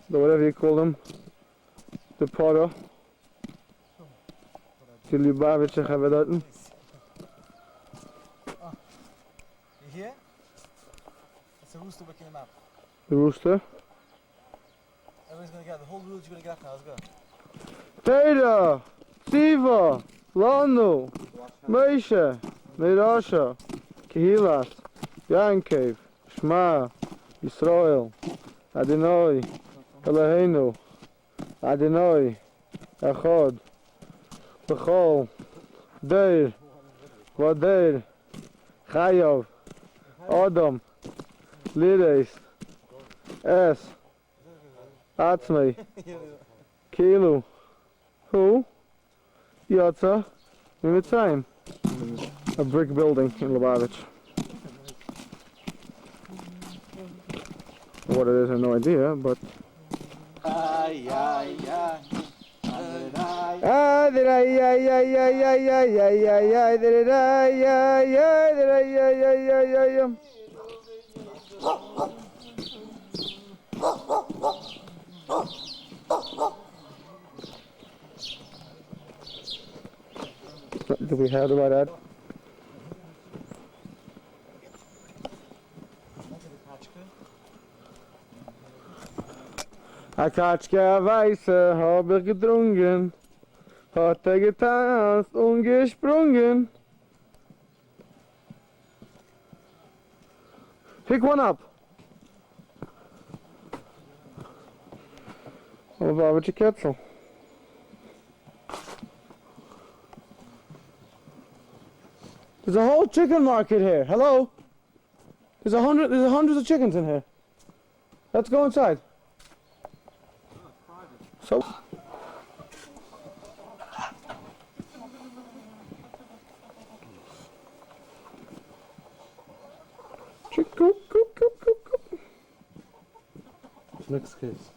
Speaker 2: whatever you call them. The poro. Die Lubavitch hebben we dat.
Speaker 1: You hear? It's a rooster waking him up.
Speaker 2: The rooster.
Speaker 1: Everyone's gonna get the whole village gonna get up now. Let's go.
Speaker 2: Teda, Siva, Lando, Meisha, Mirasha, Kehilas, Yankev, Shema, Yisrael, Adonai, Eloheinu, Adonai, Echad, Bechol, Deir, Vader, Chayov, Adam, Lides, Es, Atzmei, Kilu, Who, Yotza, Mitzrayim. A brick building in Lubavitch. What it is, I have no idea, but.
Speaker 1: Ay, ay, ay. Ay,
Speaker 2: Ay, ay, ay, ay, ay, ay, ay, ay, ay, ay, ay, ay, ay, ay, ay, ay, ay, ay. Do we have about that? A Katschka Weiße hab ich getrunken, hat getanzt und gesprungen. Pick one up. Lubavitch Ketzel. There's a whole chicken market here. Hello? There's hundreds of chickens in here. Let's go inside. So.
Speaker 3: Next case.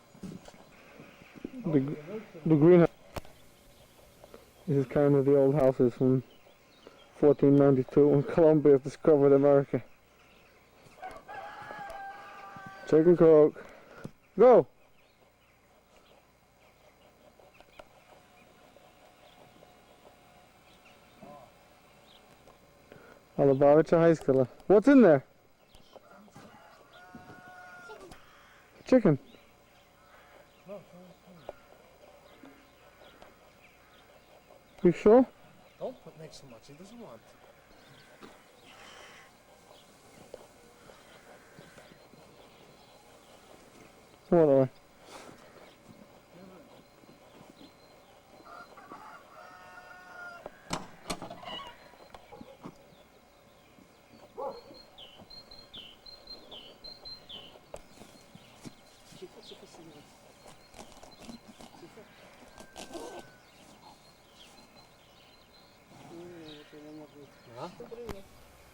Speaker 2: The greenhouse. This is kind of the old houses from 1492 when Columbus discovered America. Chicken coke. Go! Lubavitch High School. What's in there? Chicken. You sure?
Speaker 4: Don't put next so much, he doesn't want.
Speaker 2: Whatever.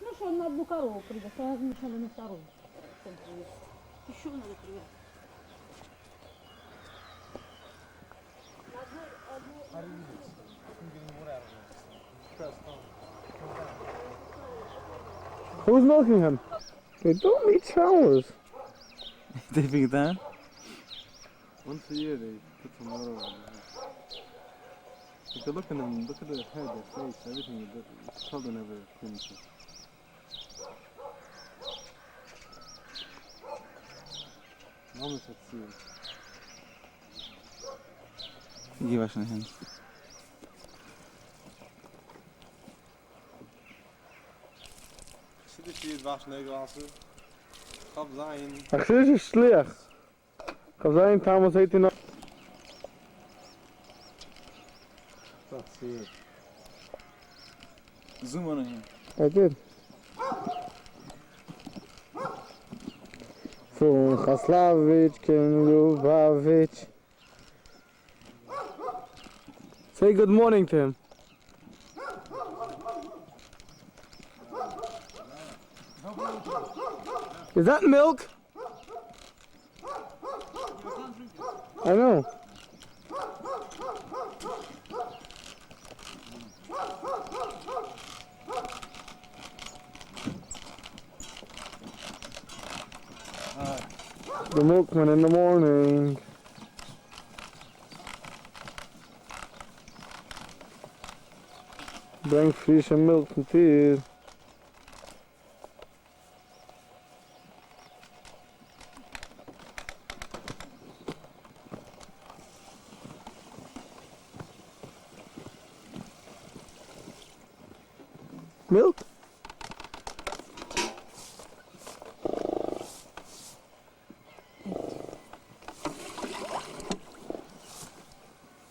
Speaker 6: Ну что, на одну корову привез, а мешали на вторую. Еще надо привез.
Speaker 2: Who's milking him? They don't need showers.
Speaker 1: They think that?
Speaker 3: Once a year they put some water on it. If you look at them, look at their head, their face, everything. You tell they never finish it. Almost at sea.
Speaker 1: Give us a hand.
Speaker 3: Zit ik hier wasneugelwassen? Gaf zijn.
Speaker 2: Ach, dit is slecht. Kazijn, Tammuz 18.
Speaker 3: That's it.
Speaker 1: Zoom on him.
Speaker 2: I did. From Chaslavich, King Lubavitch. Say good morning to him. Is that milk? I know. The milkman in the morning. Bring fish and milk and tea. Milk?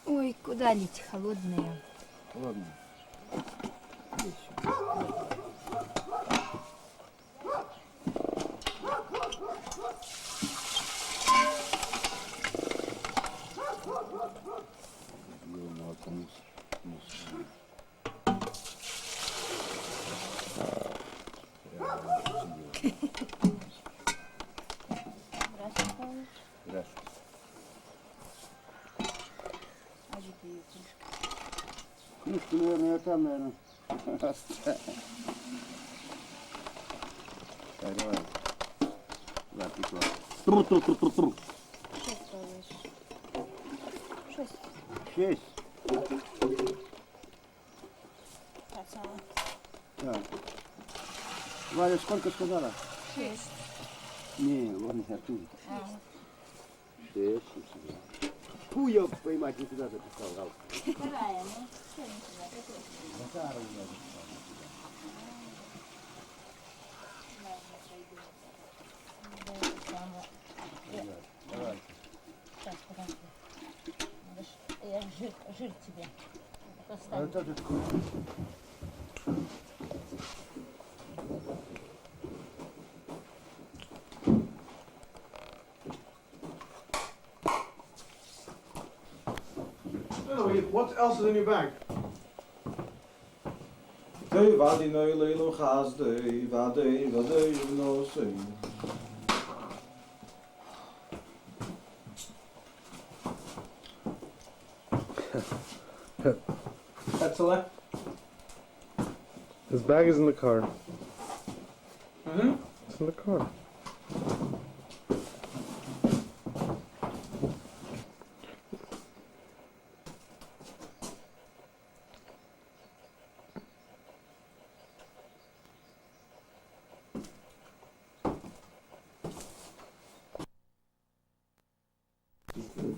Speaker 5: Ой, куда лить, холодные.
Speaker 3: Ладно.
Speaker 6: Здравствуйте, Павлович. А где ее книжка?
Speaker 7: Книжку, наверное, там, наверное. Так, давай. Да, пекло. Тру-тру-тру-тру-тру.
Speaker 6: 6, Павлович. 6.
Speaker 7: 6.
Speaker 6: Та сама.
Speaker 7: Так. Валя, сколько сказала?
Speaker 6: 6.
Speaker 7: Не, ладно, я тут.
Speaker 6: Ага.
Speaker 7: 6. Фу, ёб твою мать, не туда записал, Галка.
Speaker 6: Вторая, ну. Что не туда? Какой?
Speaker 7: Давай.
Speaker 6: Сейчас, подожди. Надо я жир тебе
Speaker 7: А
Speaker 6: поставлю.
Speaker 7: это тут.
Speaker 4: What else is in your bag?
Speaker 1: Dei vadi noi leilo khaz dei vadi no sei. That's all.
Speaker 2: His bag is in the car.
Speaker 1: Mhm.
Speaker 2: It's in the car.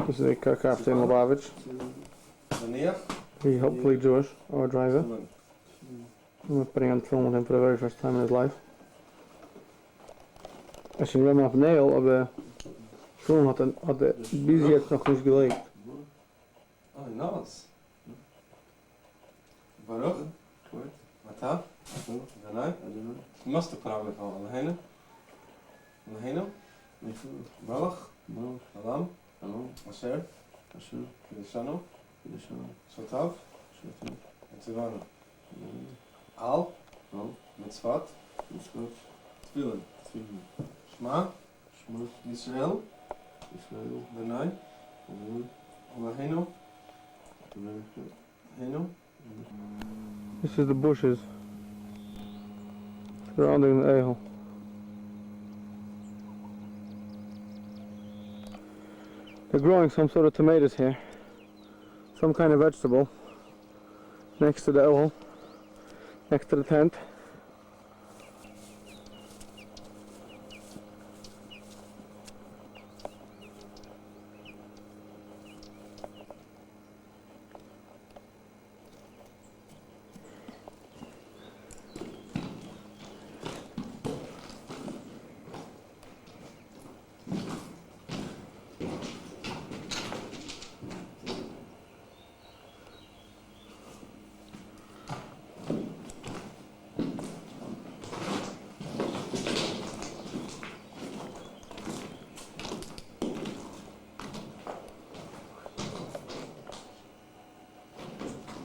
Speaker 2: This is a car captain in Lubavitch.
Speaker 1: Wanneer?
Speaker 2: He hopefully Jewish, our driver. I'm putting on film with him for the very first time in his life. Als je hem helemaal op Nederl op de film had de budget nog niet gelegen.
Speaker 3: Oh, nice. Baruch? Mata? Danai? You must have put on with Allahena. Allahena? Baruch? Alam? Asher? Kiddushanu? Shotav? Tzivanu. Al? Mitzvat? Tefillin. Shema? Yisrael? Danai? Allahenu? Henu?
Speaker 2: This is the bushes surrounding the Ehel. They're growing some sort of tomatoes here, some kind of vegetable, next to the Ehel, next to the tent.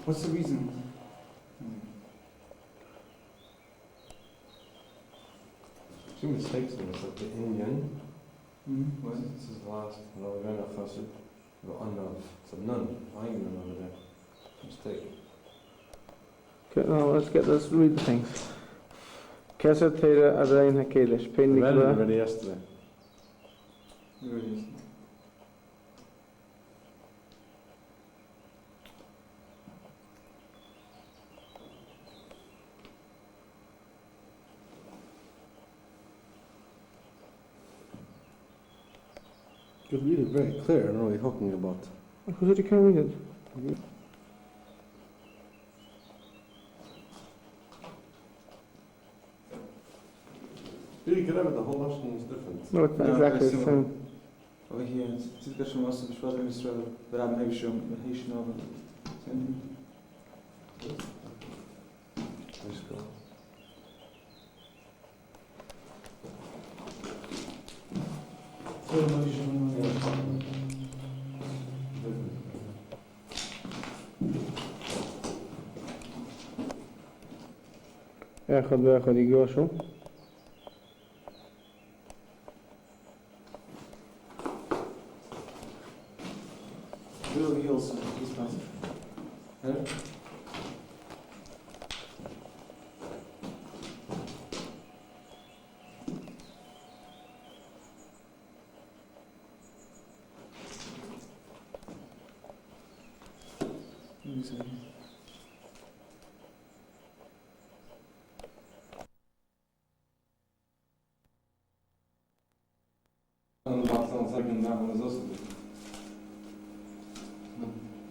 Speaker 1: What's the reason?
Speaker 3: Two mistakes in this, like the Indian.
Speaker 1: What?
Speaker 3: This is the last. No, we're going off first. The unknown. It's a nun. I ain't gonna know that. Mistake.
Speaker 2: Okay, now let's read the things. Keser Teira Adain HaKedesh, Pein
Speaker 3: I read it
Speaker 2: Nikva.
Speaker 3: already yesterday.
Speaker 1: There it is.
Speaker 3: You read it very clear. I don't know what you're talking about.
Speaker 2: Who said you can't read it?
Speaker 3: You can have it. The whole Russian is different.
Speaker 2: No, it's not
Speaker 1: No,
Speaker 2: exactly
Speaker 1: it's
Speaker 2: the same.
Speaker 1: Over here, it's Gashim Masa Bishwada Israel, but I'm maybe sure Haitian over.
Speaker 2: Let's go. אחד יגשו.
Speaker 1: Real heels, this part.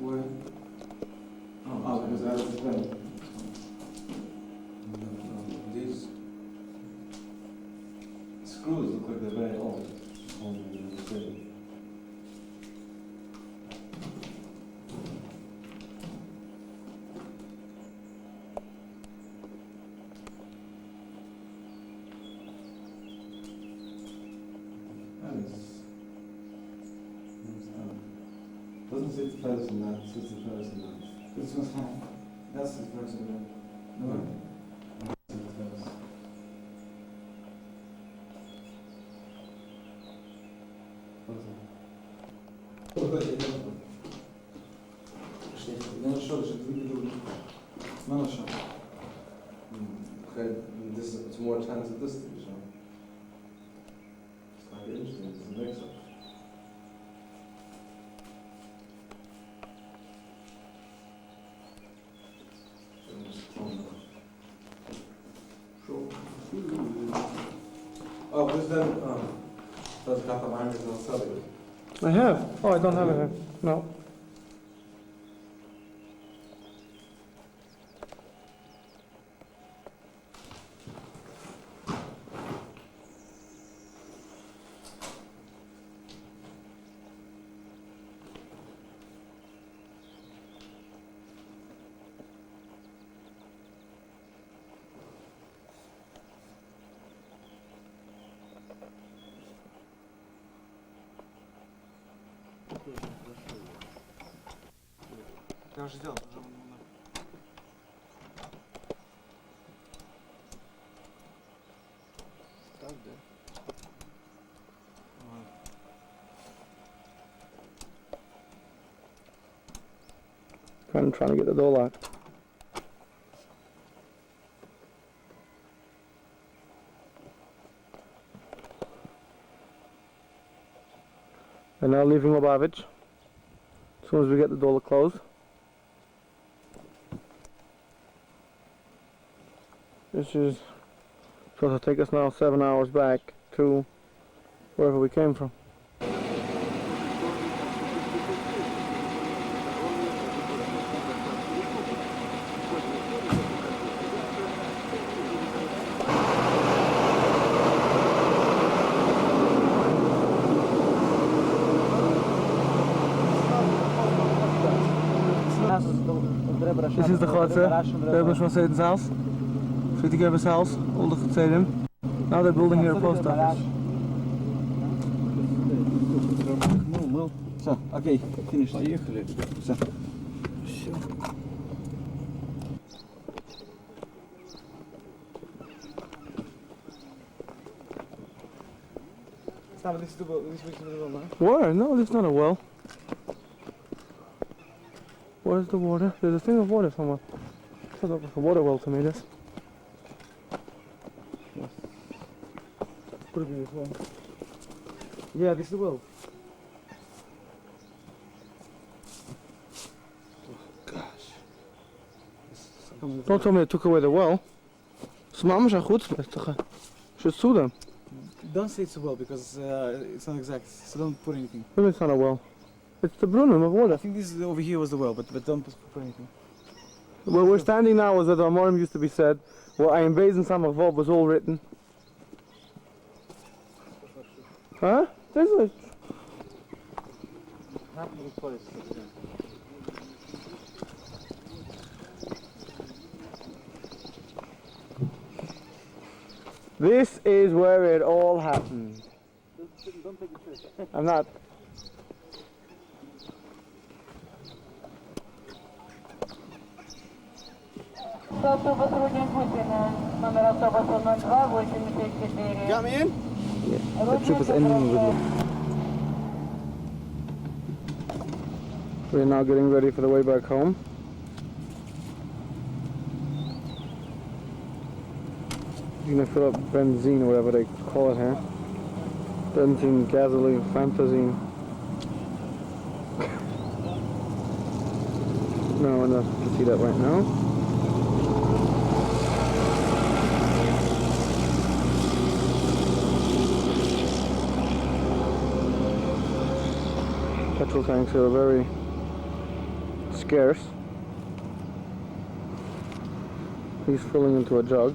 Speaker 1: Where? Oh, because I was playing. These screws look like they're very old. Doesn't say the first and that, says the first and that. This one's high. That's the first and that. No. That's the first. It's more chance of this thing, so. It's quite interesting, it's a mix-up. Oh, who's then, does got the line is not selling?
Speaker 2: I have. Oh, I don't have it here. No.
Speaker 1: Я уже сделал.
Speaker 3: Так, да?
Speaker 2: I'm trying to get the door locked. And now leaving Lubavitch. As soon as we get the door closed. This is supposed to take us now 7 hours back to wherever we came from. This is the Chotze, the Rebbe Seden's house. City Rebbe's house, all the Chetzedim. Now they're building here a post office.
Speaker 1: Все, окей, финиш.
Speaker 3: Поехали.
Speaker 1: Все. Stop, this is the well, no?
Speaker 2: Water? No, this is not a well. Where's the water? There's a thing of water somewhere. Feels like a water well to me, this.
Speaker 1: Could be as well. Yeah, this is the well.
Speaker 2: Don't tell me they took away the well. Should sue them.
Speaker 1: Don't say it's a well because it's not exact, so don't put anything.
Speaker 2: Maybe it's not a well. It's the brunnen of
Speaker 1: I
Speaker 2: water.
Speaker 1: think this is over here was the well, but don't put anything.
Speaker 2: Where we're standing now is that the Amorim used to be said, well, I am Beis and Samach was all written. Huh? There's a... This is where it all happened.
Speaker 1: Don't take it serious.
Speaker 2: I'm not.
Speaker 1: Come in.
Speaker 2: The trip is ending with you. We're now getting ready for the way back home. You're gonna fill up benzene or whatever they call it here. Benzene, gasoline, fantazine. No one else can see that right now. Petrol tanks are very scarce. He's filling into a jug.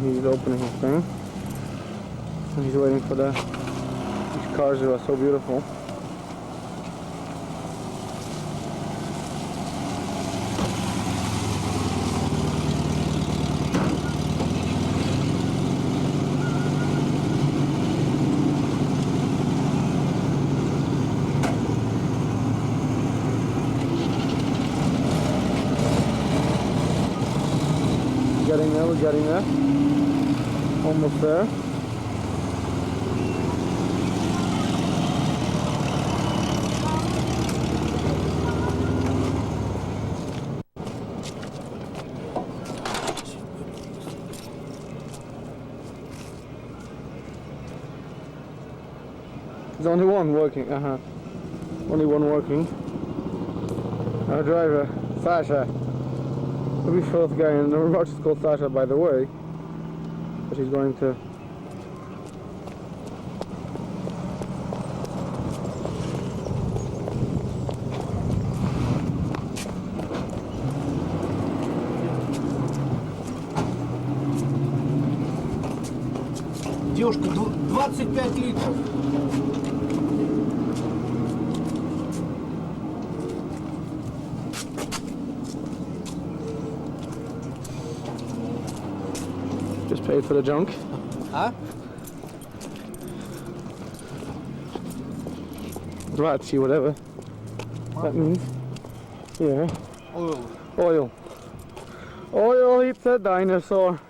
Speaker 2: He's opening his thing. And he's waiting for these cars who are so beautiful. We're getting there. Almost there. There's only one working, only one working. Our driver, Sasha. Every fourth guy in the Lubavitch is called Sasha, by the way. But he's going to...
Speaker 7: Девушка, 25 литров.
Speaker 2: Just paid for the junk.
Speaker 7: А?
Speaker 2: Rachi, whatever that means. Yeah.
Speaker 7: Oil.
Speaker 2: Oil. Oil eats a dinosaur.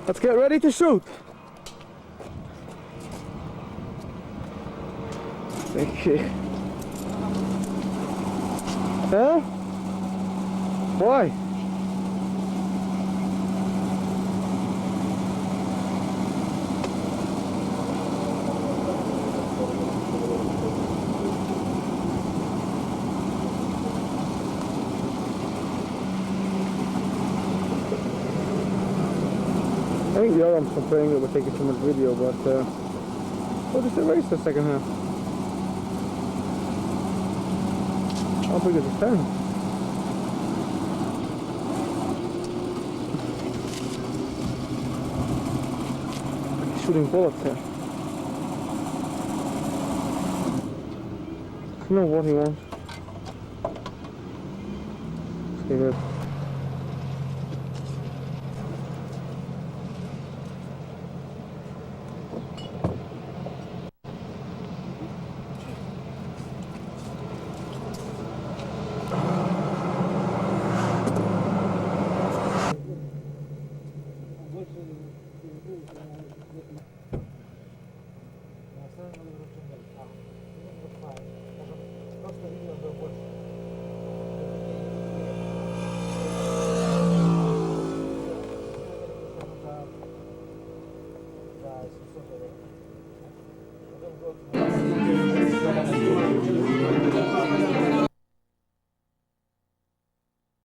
Speaker 2: Let's get ready to shoot. Thank you. Huh? Why? I think the other one's complaining that we're taking too much video, but we'll just erase the second half. How big is the stand? He's shooting bullets here. I don't know what he wants. Okay, good.